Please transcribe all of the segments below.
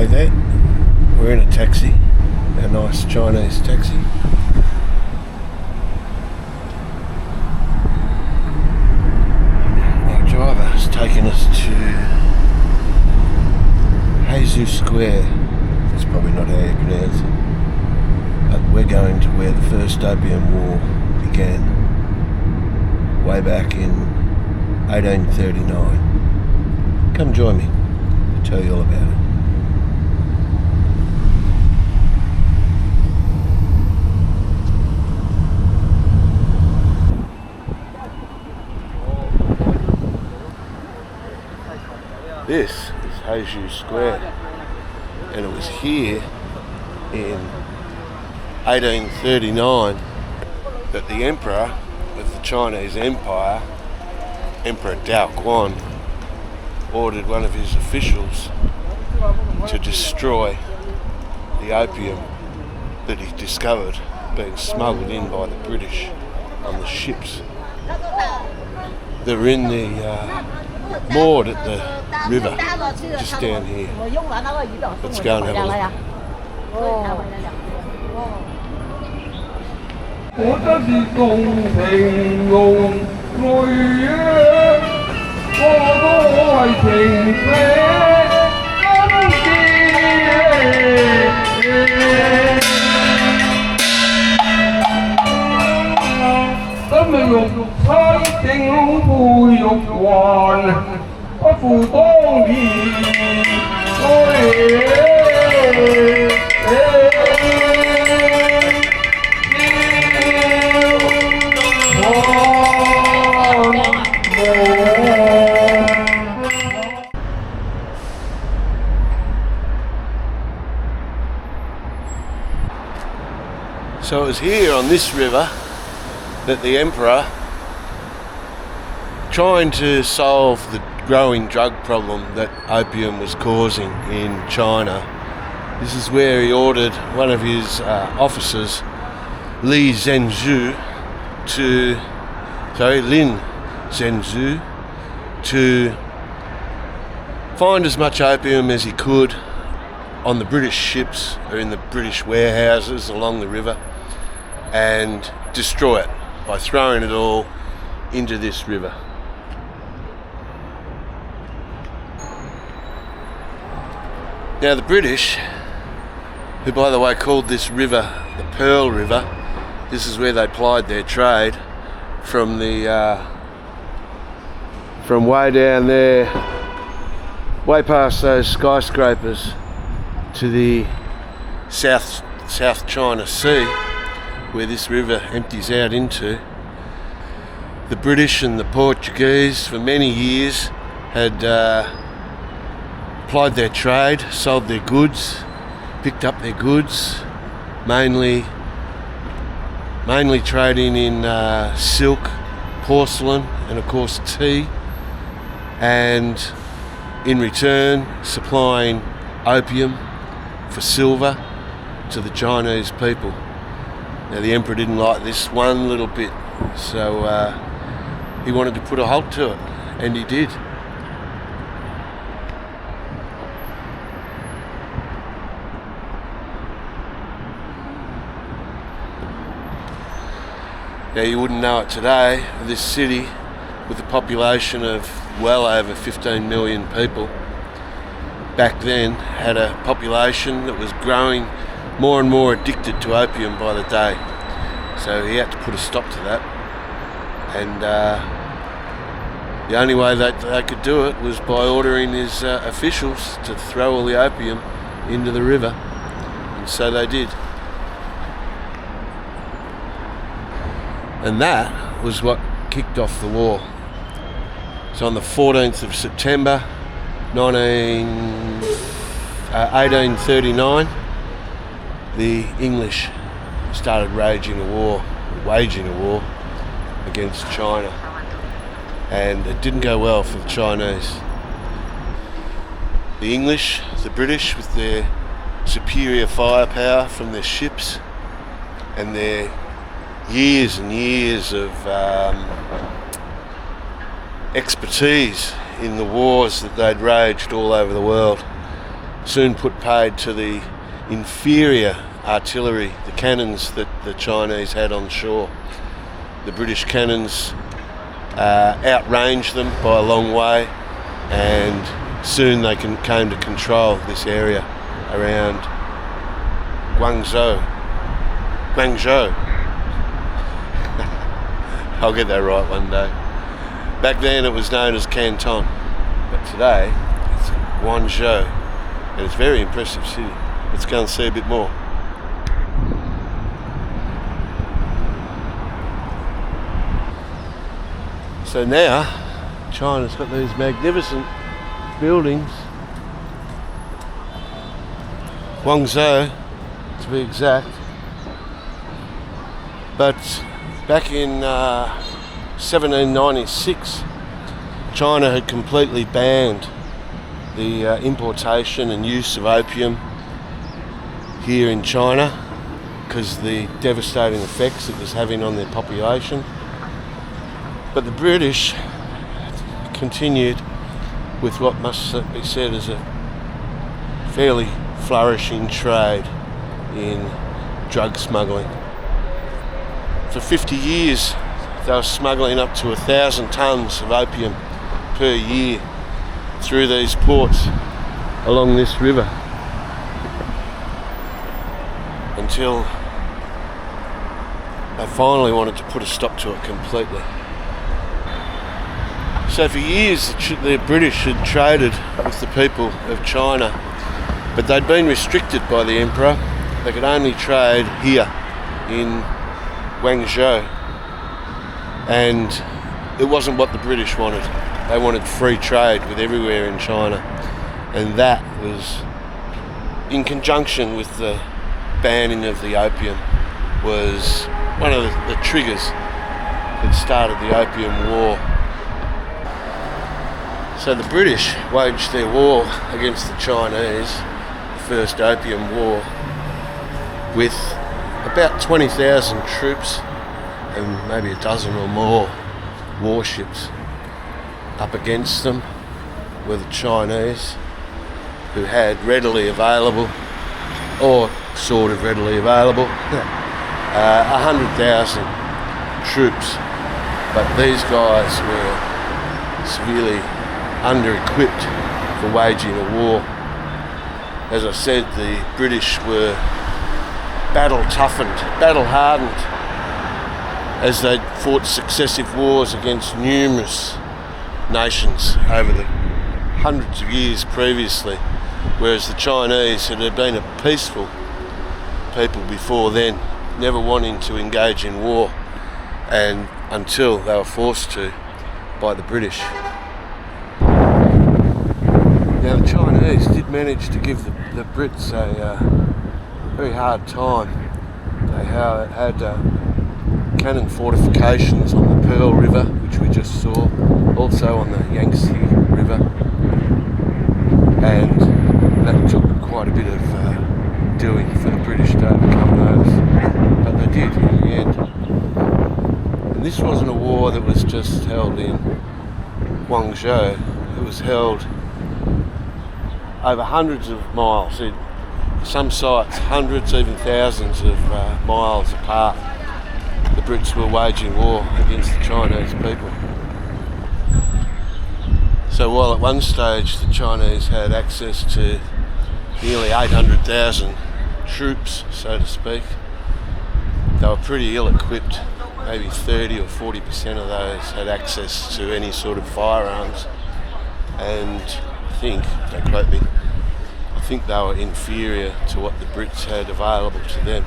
Hey there, we're in a taxi, a nice Chinese taxi. Our driver has taken us to Guangzhou Square. That's probably not how you pronounce it. But we're going to where the first opium war began, way back in 1839. Come join me, I'll tell you all about it. This is Guangzhou Square, and it was here in 1839 that the emperor of the Chinese Empire, Emperor Guangzhou, ordered one of his officials to destroy the opium that he discovered being smuggled in by the British on the ships. They were in the moored at the river, just down here. Let's go and have a look. 我这是公平用淚啊，我都為情死今日玉妻正配玉環，不負當年愛。So it was here on this river that the emperor, trying to solve the growing drug problem that opium was causing in China, this is where he ordered one of his officers, Lin Zhenzhu, to find as much opium as he could on the British ships or in the British warehouses along the river and destroy it by throwing it all into this river. Now the British, who by the way called this river the Pearl River, this is where they plied their trade from from way down there, way past those skyscrapers to the South China Sea, where this river empties out into. The British and the Portuguese for many years had plied their trade, sold their goods, picked up their goods, mainly trading in silk, porcelain and of course tea, and in return supplying opium for silver to the Chinese people. Now the emperor didn't like this one little bit, so he wanted to put a halt to it, and he did. Now you wouldn't know it today, this city with a population of well over 15 million people, back then had a population that was growing more and more addicted to opium by the day. So he had to put a stop to that, and the only way that they could do it was by ordering his officials to throw all the opium into the river, and so they did. And that was what kicked off the war. So on the 14th of September 1839, the English started waging a war against China, and it didn't go well for the Chinese. The English, the British, with their superior firepower from their ships and their years and years of expertise in the wars that they'd raged all over the world, soon put paid to the inferior artillery, the cannons that the Chinese had on shore. The British cannons outranged them by a long way, and soon they came to control this area around Guangzhou. I'll get that right one day. Back then it was known as Canton, but today it's Guangzhou, and it's a very impressive city. Let's go and see a bit more. So now China's got these magnificent buildings. Guangzhou, to be exact. But back in 1796, China had completely banned the importation and use of opium here in China because of the devastating effects it was having on their population. But the British continued with what must be said as a fairly flourishing trade in drug smuggling. For 50 years they were smuggling up to 1,000 tonnes of opium per year through these ports along this river, until they finally wanted to put a stop to it completely. So for years the British had traded with the people of China, but they'd been restricted by the Emperor. They could only trade here in Guangzhou, and it wasn't what the British wanted. They wanted free trade with everywhere in China, and that was in conjunction with the banning of the opium was one of the triggers that started the Opium War. So the British waged their war against the Chinese, the First Opium War, with about 20,000 troops and maybe a dozen or more warships. Up against them were the Chinese, who had readily available, or sort of readily available, 100,000 troops. But these guys were severely under-equipped for waging a war. As I said, the British were battle-toughened, battle-hardened, as they'd fought successive wars against numerous nations over the hundreds of years previously, whereas the Chinese had been a peaceful people before then, never wanting to engage in war, and until they were forced to by the British. Now the Chinese did manage to give the Brits a very hard time. They had cannon fortifications on the Pearl River, which we just saw, also on the Yangtze River, and that took quite a bit of doing for the British to overcome those, but they did in the end. And this wasn't a war that was just held in Guangzhou. It was held over hundreds of miles, in some sites hundreds, even thousands of miles apart. The Brits were waging war against the Chinese people. So while at one stage the Chinese had access to nearly 800,000 troops, so to speak, they were pretty ill-equipped. Maybe 30 or 40% of those had access to any sort of firearms, and I think, don't quote me, I think they were inferior to what the Brits had available to them.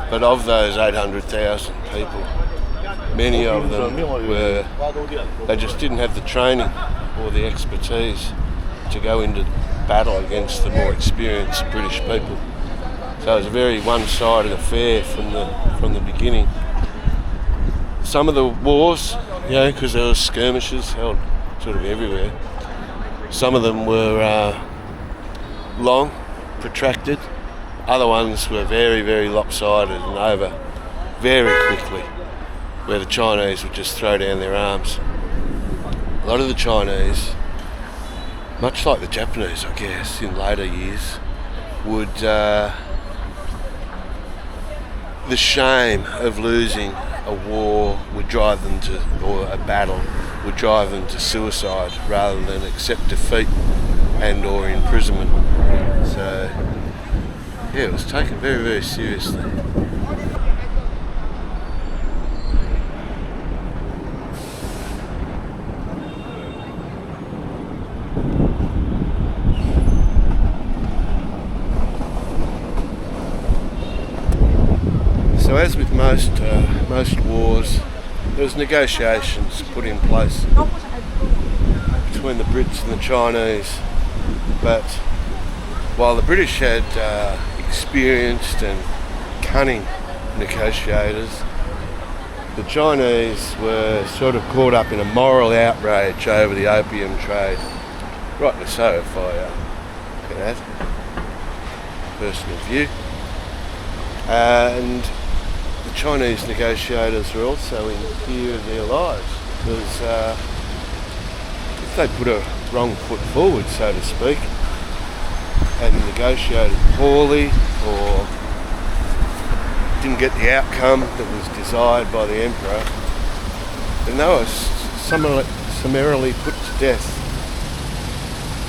But of those 800,000 people, many of them they just didn't have the training or the expertise to go into battle against the more experienced British people. So it was a very one-sided affair from the beginning. Some of the wars, because there were skirmishes held sort of everywhere, some of them were long, protracted. Other ones were very, very lopsided and over very quickly, where the Chinese would just throw down their arms. A lot of the Chinese much like the Japanese, I guess, in later years, would the shame of losing a war would drive them to, or a battle, would drive them to suicide rather than accept defeat and or imprisonment. So, yeah, it was taken very, very seriously. So as with most wars, there was negotiations put in place between the Brits and the Chinese. But while the British had experienced and cunning negotiators, the Chinese were sort of caught up in a moral outrage over the opium trade. Rightly so, if I can add. Personal view. And the Chinese negotiators were also in fear of their lives because if they put a wrong foot forward, so to speak, and negotiated poorly or didn't get the outcome that was desired by the emperor, then they were summarily put to death.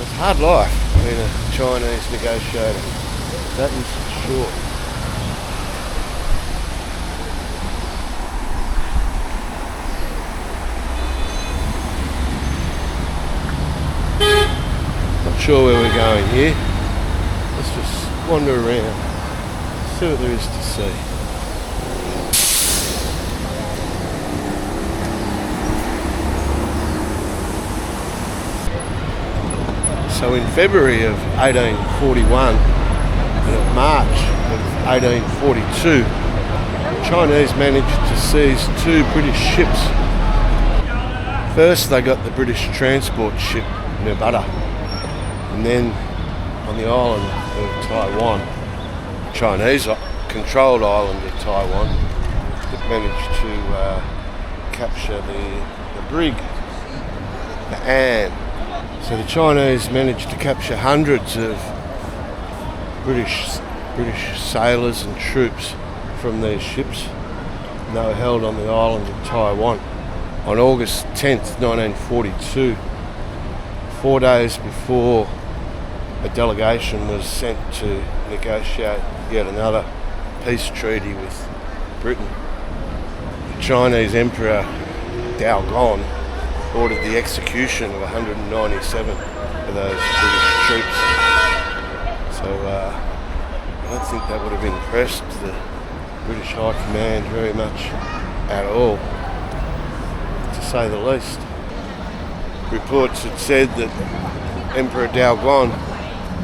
It's hard life being a Chinese negotiator, that is for sure. Not sure where we're going here. Let's just wander around, see what there is to see. So in February of 1841 and of March of 1842, the Chinese managed to seize 2 British ships. First they got the British transport ship Nevada, and then on the island of Taiwan, Chinese-controlled island of Taiwan, that managed to capture the brig, the Anne. So the Chinese managed to capture hundreds of British sailors and troops from their ships, and they were held on the island of Taiwan. On August 10th, 1942, 4 days before a delegation was sent to negotiate yet another peace treaty with Britain, the Chinese Emperor Daoguan ordered the execution of 197 of those British troops. So I don't think that would have impressed the British High Command very much at all, to say the least. Reports had said that Emperor Daoguan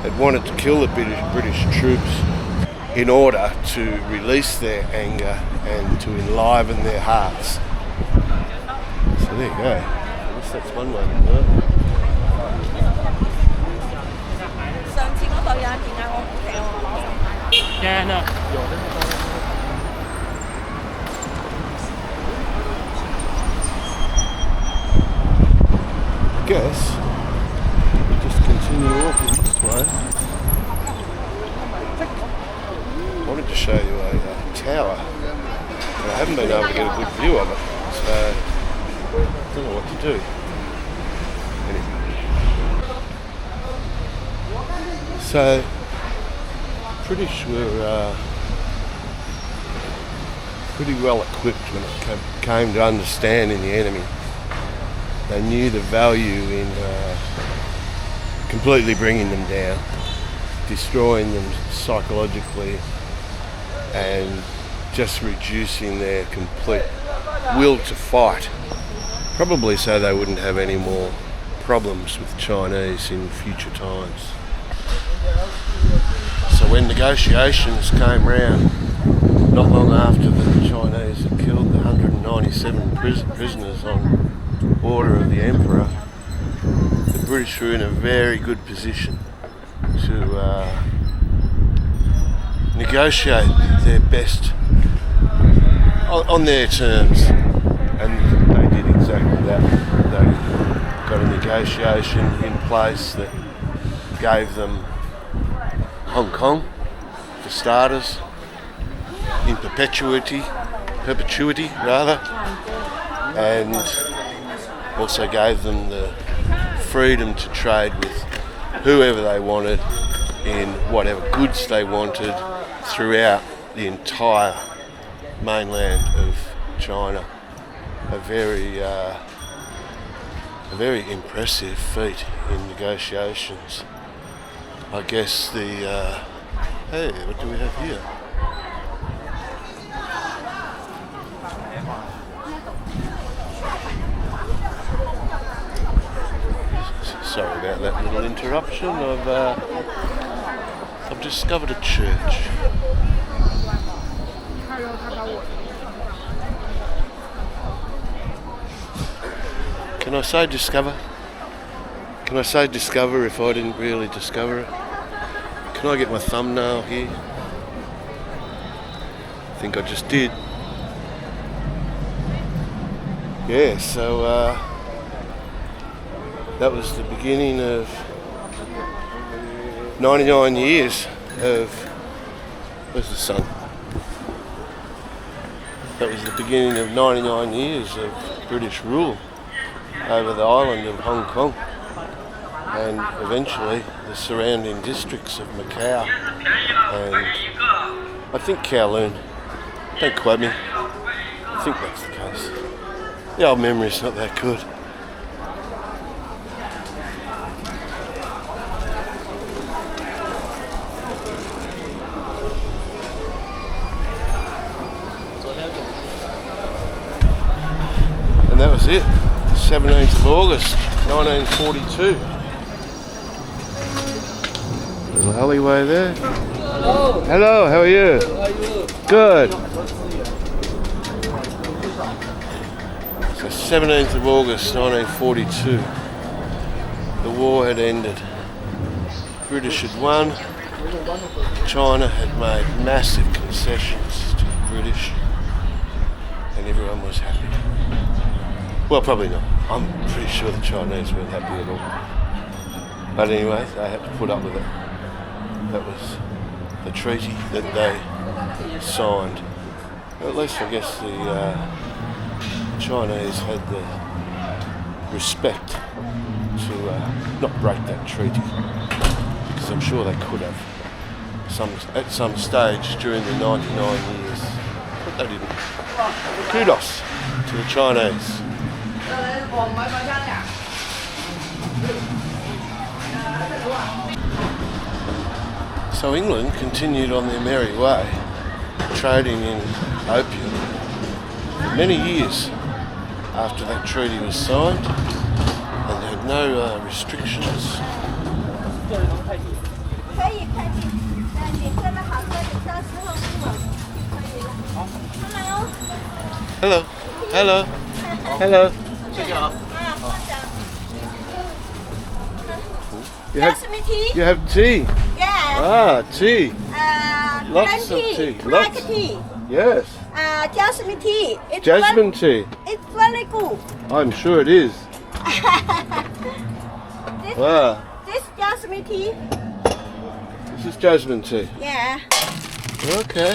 had wanted to kill the British troops in order to release their anger and to enliven their hearts. So there you go. That's one way to do it. I guess we just continue walking this way. I wanted to show you a tower, and I haven't been able to get a good view of it, so I don't know what to do. So, British were pretty well equipped when it came to understanding the enemy. They knew the value in completely bringing them down, destroying them psychologically, and just reducing their complete will to fight. Probably so they wouldn't have any more problems with the Chinese in future times. So when negotiations came round, not long after the Chinese had killed the 197 prisoners on order of the Emperor, the British were in a very good position to negotiate their best on their terms, and they did exactly that. They got a negotiation in place that gave them Hong Kong, for starters, in perpetuity rather, and also gave them the freedom to trade with whoever they wanted in whatever goods they wanted throughout the entire mainland of China. A very impressive feat in negotiations. I guess hey, what do we have here? Sorry about that little interruption. I've discovered a church. Can I say discover? Can I say discover if I didn't really discover it? Can I get my thumbnail here? I think I just did. Yeah, so that was the beginning of 99 years of... Where's the sun? That was the beginning of 99 years of British rule over the island of Hong Kong and eventually the surrounding districts of Macau and I think Kowloon. Don't quote me. I think that's the case. The old memory's not that good. And that was it. 17th of August 1942. Little alleyway there. Hello. Hello, how are you? How are you? Good. So 17th of August 1942. The war had ended. British had won. China had made massive concessions to the British. And everyone was happy. Well, probably not. I'm pretty sure the Chinese weren't happy at all. But anyway, they had to put up with it. That was the treaty that they signed. Well, at least I guess the Chinese had the respect to not break that treaty. Because I'm sure they could have at some stage during the 99 years. But they didn't. Kudos to the Chinese. So England continued on their merry way, trading in opium for many years after that treaty was signed, and they had no restrictions. Hello, hello, hello. Jasmine tea? You have tea? Yeah. Ah, tea. Lots of tea. tea. Black Lots. tea. Yes. Jasmine tea. It's Jasmine tea. It's very good. I'm sure it is. This, Wow. this jasmine tea. This is jasmine tea. Yeah. Okay.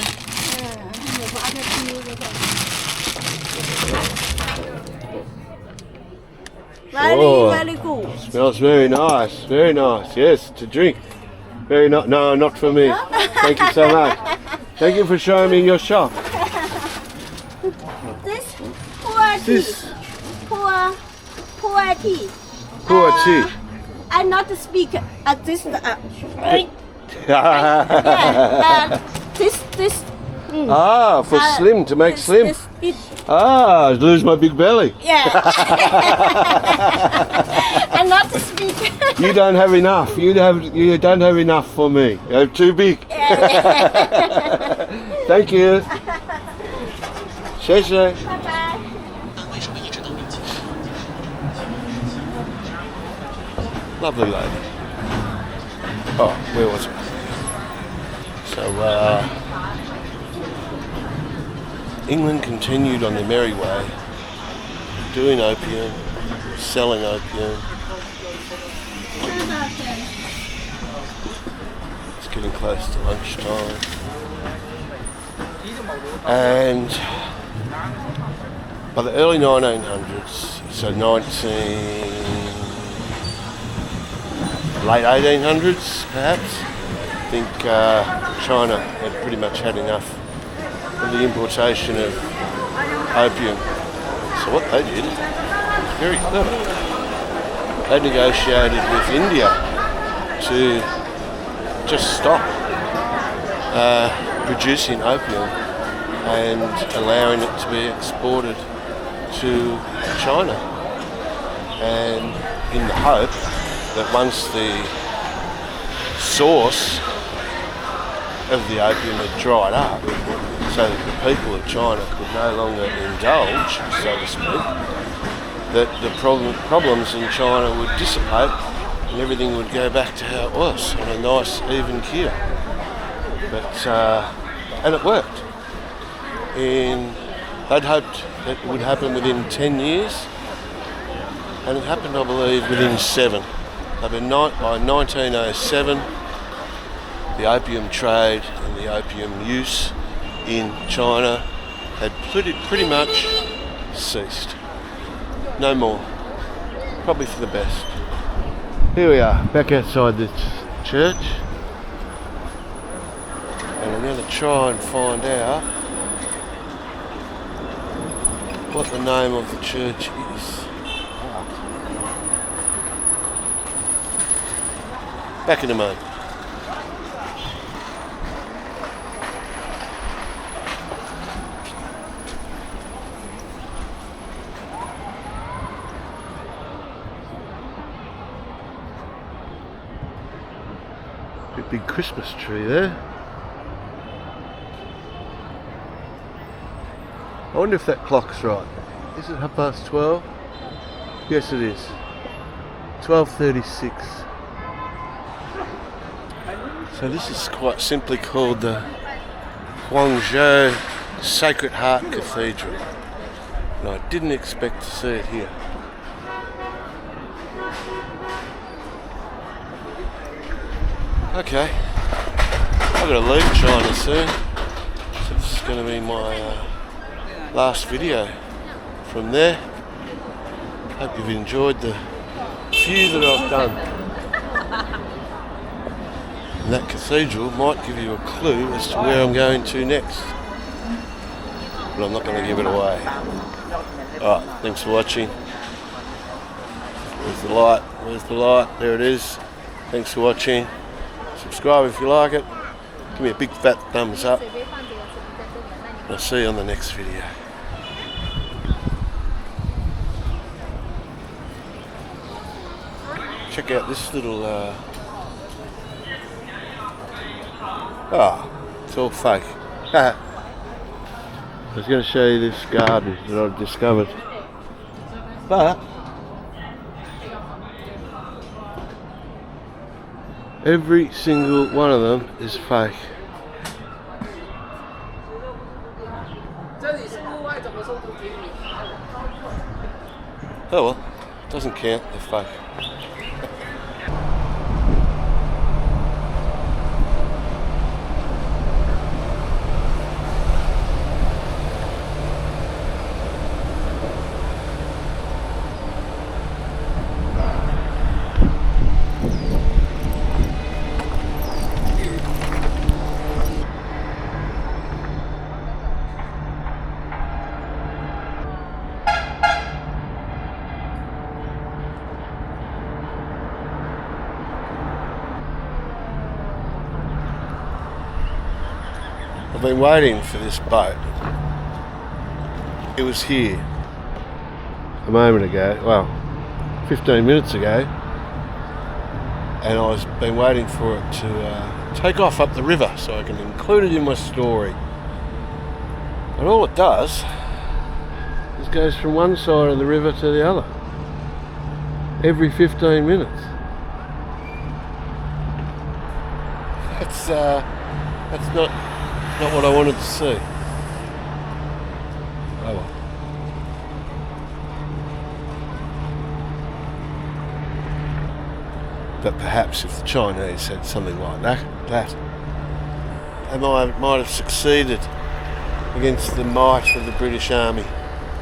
Very good. Smells very nice. Very nice. Yes, to drink. Very nice. No, not for me. Thank you so much. Thank you for showing me your shop. This poor tea. This Poor tea. poor tea. I not speak this. This. Ah, for slim, to make slim. It, Ah, lose my big belly. yeah. I not speak. You don't have enough. You don't have enough for me. You have too big. Thank you. 谢谢. Bye bye. Lovely lady. Oh, where was it? So, England continued on their merry way, doing opium, selling opium. It's getting close to lunchtime. And by the early 1900s, so late 1800s perhaps, I think China had pretty much had enough of the importation of opium. So what they did was very clever. They negotiated with India to just stop producing opium and allowing it to be exported to China. And in the hope that once the source of the opium had dried up, so that the people of China could no longer indulge, so to speak, that the problems in China would dissipate and everything would go back to how it was, on a nice even keel. But and it worked. And they'd hoped that it would happen within 10 years, and it happened, I believe, within 7. By 1907, the opium trade and the opium use in China had pretty much ceased. No more. Probably for the best. Here we are, back outside this church. And I'm going to try and find out what the name of the church is. Back in a moment. Big Christmas tree there. I wonder if that clock's right. Is it 12:30? Yes, it is. 12:36. So this is quite simply called the Guangzhou Sacred Heart Cathedral. And I didn't expect to see it here. Okay, I've got to leave China soon, so this is going to be my last video from there. Hope you've enjoyed the few that I've done. And that cathedral might give you a clue as to where I'm going to next, but I'm not going to give it away. Alright, thanks for watching. Where's the light? Where's the light? There it is. Thanks for watching. Subscribe if you like it. Give me a big fat thumbs up. And I'll see you on the next video. Check out this little it's all fake. I was going to show you this garden that I've discovered, but every single one of them is fake. Oh well, doesn't count, they're fake. I've been waiting for this boat. It was here a moment ago, well, 15 minutes ago, and I've been waiting for it to take off up the river so I can include it in my story. And all it does is goes from one side of the river to the other every 15 minutes. That's not what I wanted to see. Oh well. But perhaps if the Chinese had something like that, they might have succeeded against the might of the British Army.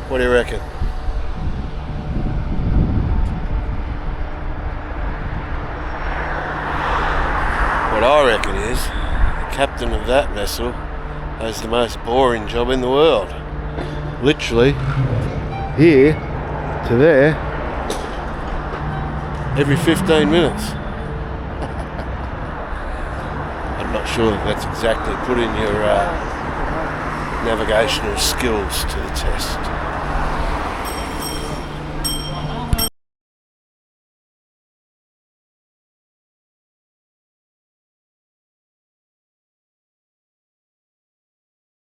What do you reckon? What I reckon is, the captain of that vessel has the most boring job in the world. Literally, here to there, every 15 minutes. I'm not sure that that's exactly putting your navigational skills to the test.